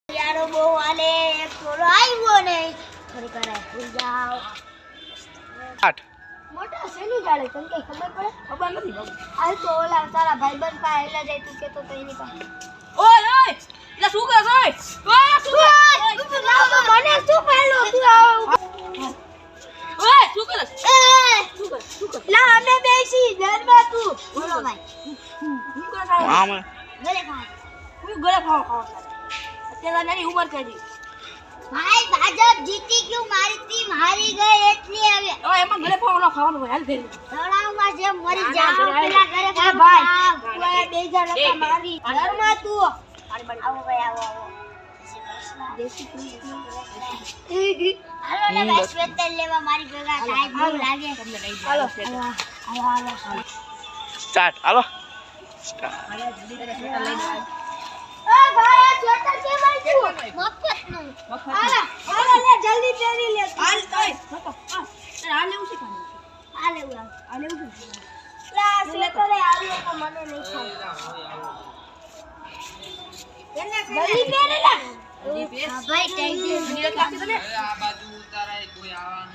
यारो बो वाले थोड़ा આવ્યો નહીં થોડી કરે ભૂલ જાવ 8 મોટા શેની ગાળે તને કઈ ખબર પડે ખબર નથી બાબુ હાલ તો ઓલા તારા ભાઈબંધ પાસે હેલા જાય તું કેતો તો એની પાસે ઓય ઓય લે શું કરે ઓય ઓય શું કરે તું લાવ મને શું પહેલો તું આવ ઓય શું કરે શું કરે લા અમે બેસી ઘરમાં તું બોલો ભાઈ શું કરે સાહેબ આમ ગલે ખા હું ગળે ખાવ અત્યારે નાની ઉંમર કરી ભાઈ ભાજપ જીતી ગયું મારી ટીમ હારી ગઈ એટલે હવે ઓય એમાં ગળે ખાવ ન ખાવાનું હોય હાલ ફેર તળાવમાં જે મરી જાવ પેલા ઘરે એ ભાઈ તું આ બેજા લકા મારી ઘરમાં તું આવો ભાઈ આવો આવો દેશી કૃષ્ણ હાલો ને ભાઈ સ્વેટર લેવા મારી ભેગા થાય ભૂખ લાગે તમને લઈ હાલો જાવ હાલો સ્ટાર્ટ હાલો એ ભાઈ આ સ્વેટર કેમ આવ્યું મફતનું હાલો હાલો લે જલ્દી પહેરી લે હાલ તોય નકો હાલ લેવું છે ખાને આ લેવું હાલ લેવું છે લા સ્વેટર આવ્યો તો મને નહીં ખાવ એને જલ્દી પહેરી લે હા ભાઈ ટાઈમ દે નીરજ લાગતી તને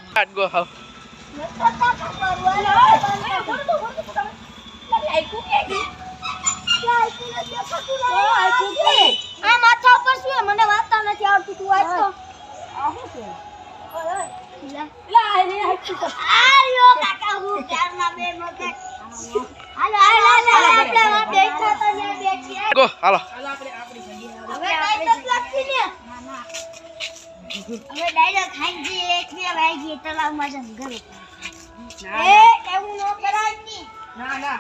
સ્ટાર્ટ ગો હાવ આ માથા ઉપર શું મને વાંચતા નથી આવતું તું વાંચતો આયો કાકા હું પ્યારના બે મગજ હાલો હાલો આપણે આ બેઠા તો ને બેઠીએ ગો હાલો હાલ આપણે આપણી જગ્યાએ હવે ડાયરેક્ટ લાગતી ને હવે ડાયરેક્ટ ખાઈ જઈએ એટલે વાગી તલાવમાં જમ ઘરે એ એવું ન કરાય ની ના ના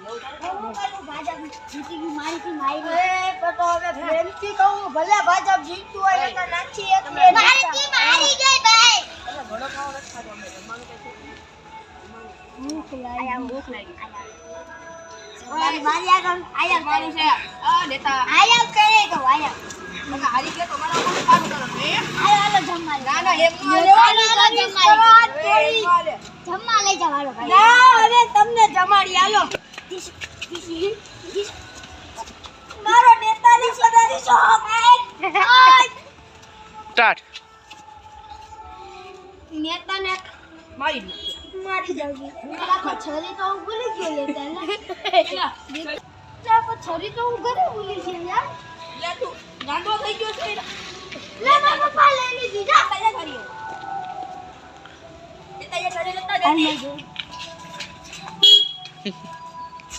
હું કરું ભાજપ જીતી ગઈ મારી થી મારી એ તો હવે પ્રેમથી કહું ભલે ભાજપ જીતતું હોય તો નાખી એક મારી થી મારી ગઈ ભાઈ તમે ઘણો ખાવ નથી ખાતો અમે જમવાનું કઈ ભૂખ લાગી ભૂખ લાગી મારી આગળ આયા જમવાનું છે આ નેતા આયા કરે તો આયા મને હારી ગયા તો મારા ઉપર પાછું કરો એ આયો હાલો જમવા ના ના એમ નો જમવા લઈ જાવ હાલો ભાઈ ના હવે તમને જમાડી હાલો મારો નેતાની સદાની શોખ સ્ટાર્ટ નેતાને મારી જાવજી છરી તો હું ભૂલી ગયો નેતાને છરી તો હું ઘરે ભૂલી ગયો યાર લે તું ગાંડો થઈ ગયો છે લે મારા પપ્પા લઈ લીધી જા કયા કરીએ એ તૈયાર કરી લેતા હાલ જલ્દી મેં જોયું.